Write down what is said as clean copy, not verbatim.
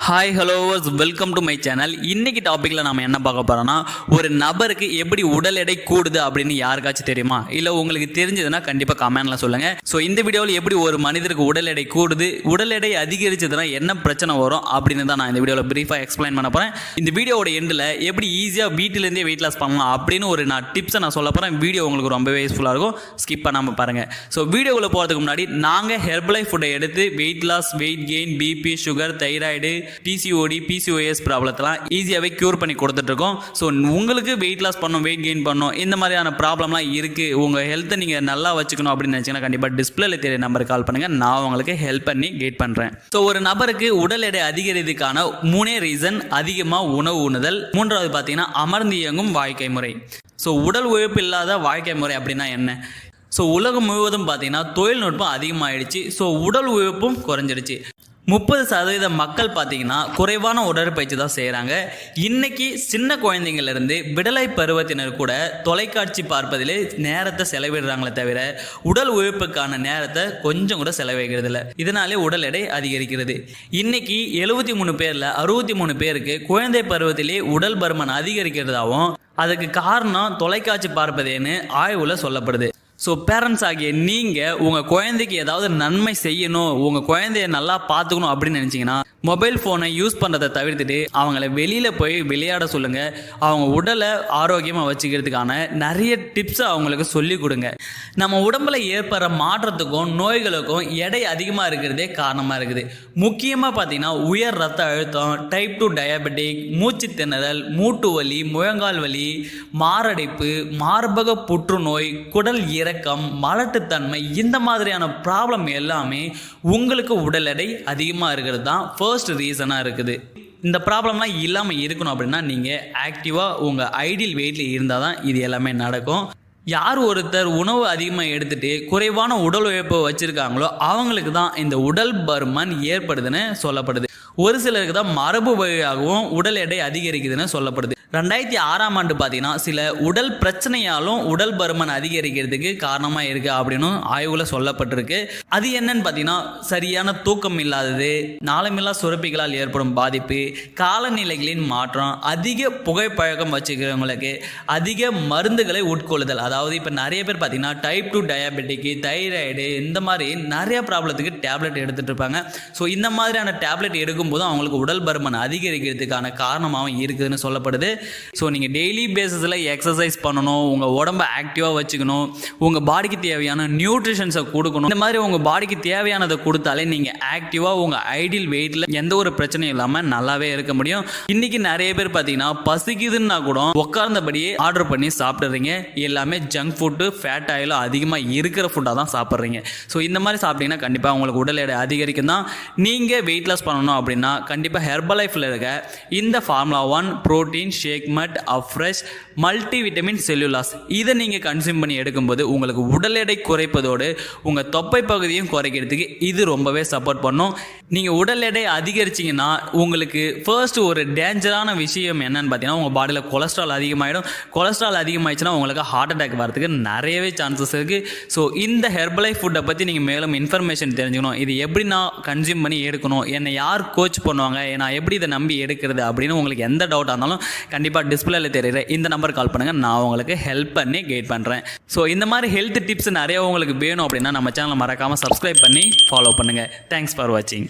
Hi hello welcome to my channel. இன்னைக்கு டாப்பிக்கில் நம்ம என்ன பார்க்க போகிறோம்னா, ஒரு நபருக்கு எப்படி உடல் எடை கூடுது அப்படின்னு யாருக்காச்சும் தெரியுமா? இல்லை உங்களுக்கு தெரிஞ்சதுன்னா கண்டிப்பாக கமெண்ட்ல சொல்லுங்கள். ஸோ இந்த வீடியோவில் எப்படி ஒரு மனிதருக்கு உடல் எடை கூடுது, உடல் எடை அதிகரிச்சதுன்னா என்ன பிரச்சனை வரும் அப்படின்னு தான் நான் இந்த வீடியோவில் ப்ரீஃபாக எக்ஸ்பிளைன் பண்ண போகிறேன். இந்த வீடியோட எண்டில் எப்படி ஈஸியாக வீட்டிலேருந்தே வெயிட் லாஸ் பண்ணலாம் அப்படின்னு ஒரு டிப்ஸை நான் சொல்ல போகிறேன். வீடியோ உங்களுக்கு ரொம்பவே யூஸ்ஃபுல்லாக இருக்கும், ஸ்கிப் பண்ணாமல் பாருங்கள். ஸோ வீடியோவில் போகிறதுக்கு முன்னாடி நாங்கள் ஹெர்பலைஃப் ஃபுட்டை எடுத்து weight loss, weight gain, BP, sugar, thyroid, PCOD, PCOS ப்ராப்ளத்தெல்லாம் ஈஸியாகவே க்யூர் பண்ணி கொடுத்துட்ருக்கோம். ஸோ உங்களுக்கு வெயிட் லாஸ் பண்ணணும், வெயிட் கெயின் பண்ணணும், இந்த மாதிரியான ப்ராப்ளம்லாம் இருக்குது, உங்கள் ஹெல்த்தை நீங்கள் நல்லா வச்சுக்கணும் அப்படின்னு நினச்சிங்கன்னா கண்டிப்பாக டிஸ்பிளேல தெரிய நம்பருக்கு கால் பண்ணுங்கள். நான் உங்களுக்கு ஹெல்ப் பண்ணி கைட் பண்ணுறேன். ஸோ ஒரு நபருக்கு உடல் எடை அதிகரிக்கிறதுக்கான 3 ரீசன்: அதிகமாக உணவு உண்ணுதல், 3வது பார்த்தீங்கன்னா அமர்ந்து இயங்கும் வாழ்க்கை முறை. ஸோ உடல் உழைப்பு இல்லாத வாழ்க்கை முறை அப்படின்னா என்ன? ஸோ உலகம் முழுவதும் பார்த்தீங்கன்னா தொழில்நுட்பம் அதிகமாகிடுச்சு. ஸோ உடல் உழைப்பும் குறைஞ்சிடுச்சு. 30% மக்கள் பார்த்தீங்கன்னா குறைவான உடற்பயிற்சி தான் செய்கிறாங்க. இன்றைக்கி சின்ன குழந்தைங்கள்லேருந்து விடலை பருவத்தினர் கூட தொலைக்காட்சி பார்ப்பதிலே நேரத்தை செலவிடுறாங்களே தவிர உடல் உழைப்புக்கான நேரத்தை கொஞ்சம் கூட செலவிடுறது இல்லை. இதனாலே உடல் எடை அதிகரிக்கிறது. இன்றைக்கி 73 பேரில் 63 பேருக்கு குழந்தை பருவத்திலே உடல் பருமன் அதிகரிக்கிறதாகவும் அதுக்கு காரணம் தொலைக்காட்சி பார்ப்பதேன்னு ஆய்வில் சொல்லப்படுது. ஸோ பேரண்ட்ஸ் ஆகிய நீங்கள் உங்கள் குழந்தைக்கு ஏதாவது நன்மை செய்யணும், உங்கள் குழந்தைய நல்லா பார்த்துக்கணும் அப்படின்னு நினச்சிங்கன்னா மொபைல் ஃபோனை யூஸ் பண்ணுறதை தவிர்த்துட்டு அவங்கள வெளியில் போய் விளையாட சொல்லுங்கள். அவங்க உடலை ஆரோக்கியமாக வச்சுக்கிறதுக்கான நிறைய டிப்ஸை அவங்களுக்கு சொல்லிக் கொடுங்க. நம்ம உடம்பில் ஏற்படுற மாற்றத்துக்கும் நோய்களுக்கும் எடை அதிகமாக இருக்கிறதே காரணமாக இருக்குது. முக்கியமாக பார்த்தீங்கன்னா உயர் ரத்த அழுத்தம், டைப் 2 டயபெட்டிக், மூச்சு திணறல், மூட்டு வலி, முழங்கால் வலி, மாரடைப்பு, மார்பக புற்றுநோய், குடல் இறக்கம், மலட்டுத்தன்மை, இந்த மாதிரியான ப்ராப்ளம் எல்லாமே உங்களுக்கு உடல் எடை அதிகமாக இருக்கிறது தான் ஃபர்ஸ்ட் ரீசனாக இருக்குது. இந்த ப்ராப்ளம்லாம் இல்லாமல் இருக்கணும் அப்படின்னா நீங்கள் ஆக்டிவாக உங்கள் ஐடியல் வெயிட்டில் இருந்தால் தான் இது எல்லாமே நடக்கும். யார் ஒருத்தர் உணவு அதிகமாக எடுத்துகிட்டு குறைவான உடல் உழைப்பை வச்சுருக்காங்களோ அவங்களுக்கு தான் இந்த உடல் பருமன் ஏற்படுதுன்னு சொல்லப்படுது. ஒரு சிலருக்கு தான் மரபு வழியாகவும் உடல் எடை அதிகரிக்குதுன்னு சொல்லப்படுது. 2006ஆம் ஆண்டு பார்த்தீங்கன்னா சில உடல் பிரச்சனையாலும் உடல் பருமன் அதிகரிக்கிறதுக்கு காரணமாக இருக்குது அப்படின்னு ஆய்வில் சொல்லப்பட்டிருக்கு. அது என்னன்னு பார்த்தீங்கன்னா சரியான தூக்கம் இல்லாதது, நாளமில்லா சுரப்பிகளால் ஏற்படும் பாதிப்பு, காலநிலைகளின் மாற்றம், அதிக புகைப்பழக்கம் வச்சுக்கிறவங்களுக்கு அதிக மருந்துகளை உட்கொள்ளுதல். அதாவது இப்போ நிறைய பேர் பார்த்தீங்கன்னா டைப் 2 டயபெட்டிக்கு, தைராய்டு, இந்த மாதிரி நிறைய ப்ராப்ளத்துக்கு டேப்லெட் எடுத்துகிட்டு இருப்பாங்க. ஸோ இந்த மாதிரியான டேப்லெட் எடுக்கும்போது அவங்களுக்கு உடல் பருமன் அதிகரிக்கிறதுக்கான காரணமாகவும் இருக்குதுன்னு சொல்லப்படுது. ஸோ நீங்கள் டெய்லி பேசிஸில் எக்ஸசைஸ் பண்ணணும், உங்கள் உடம்பை ஆக்டிவாக வச்சுக்கணும், உங்கள் பாடிக்கு தேவையான நியூட்ரிஷன்ஸை கொடுக்கணும். இந்த மாதிரி உங்கள் பாடிக்கு தேவையானதை கொடுத்தாலே நீங்கள் ஆக்டிவாக உங்கள் ஐடியல் வெயிட்டில் எந்த ஒரு பிரச்சனையும் இல்லாமல் நல்லாவே இருக்க முடியும். இன்றைக்கி நிறைய பேர் பார்த்தீங்கன்னா பசிக்குதுன்னா கூட உட்கார்ந்தபடியே ஆர்டர் பண்ணி சாப்பிட்றீங்க. எல்லாமே ஜங்க் ஃபுட்டு, ஃபேட் ஆயிலும் அதிகமாக இருக்கிற ஃபுட்டாக தான் சாப்பிட்றீங்க. ஸோ இந்த மாதிரி சாப்பிட்டீங்கன்னா கண்டிப்பாக உங்களுக்கு உடல் எடை அதிகரிக்கும் தான். நீங்கள் வெயிட் லாஸ் பண்ணணும் அப்படின்னா கண்டிப்பாக ஹெர்பலைஃபில் இருக்க இந்த ஃபார்முலா 1 புரோட்டீன் ஷேக் மட் அஃப்ரெஷ் மல்டி விட்டமின் செல்லுலாஸ் இதை நீங்கள் கன்சியூம் பண்ணி எடுக்கும்போது உங்களுக்கு உடல் எடை குறைப்பதோடு உங்கள் தொப்பை பகுதியும் குறைக்கிறதுக்கு இது ரொம்பவே சப்போர்ட் பண்ணும். நீங்கள் உடல் எடை அதிகரிச்சிங்கன்னா உங்களுக்கு ஃபர்ஸ்ட் ஒரு டேஞ்சரான விஷயம் என்னன்னு பார்த்தீங்கன்னா உங்கள் பாடியில் கொலஸ்ட்ரால் அதிகமாகிடும். கொலஸ்ட்ரால் அதிகமாகிடுச்சுன்னா உங்களுக்கு ஹார்ட் அட்டாக் வரதுக்கு நிறையவே சான்சஸ் இருக்குது. ஸோ இந்த ஹெர்பலைஃப் ஃபுட்டை பற்றி நீங்கள் மேலும் இன்ஃபர்மேஷன் தெரிஞ்சுக்கணும். இது எப்படி நான் கன்சியூம் பண்ணி எடுக்கணும், என்னை யார் கோச் பண்ணுவாங்க, நான் எப்படி இதை நம்பி எடுக்கிறது அப்படின்னு உங்களுக்கு எந்த டவுட்டாக இருந்தாலும் கண்டிப்பாக டிஸ்பிளேல தெரியுற இந்த நம்பர் கால் பண்ணுங்கள். நான் உங்களுக்கு ஹெல்ப் பண்ணி கைட் பண்ணுறேன். ஸோ இந்த மாதிரி ஹெல்த் டிப்ஸ் நிறைய உங்களுக்கு வேணும் அப்படின்னா நம்ம சேனலை மறக்காமல் சப்ஸ்கிரைப் பண்ணி ஃபாலோ பண்ணுங்கள். தேங்க்ஸ் ஃபார் வாட்சிங்.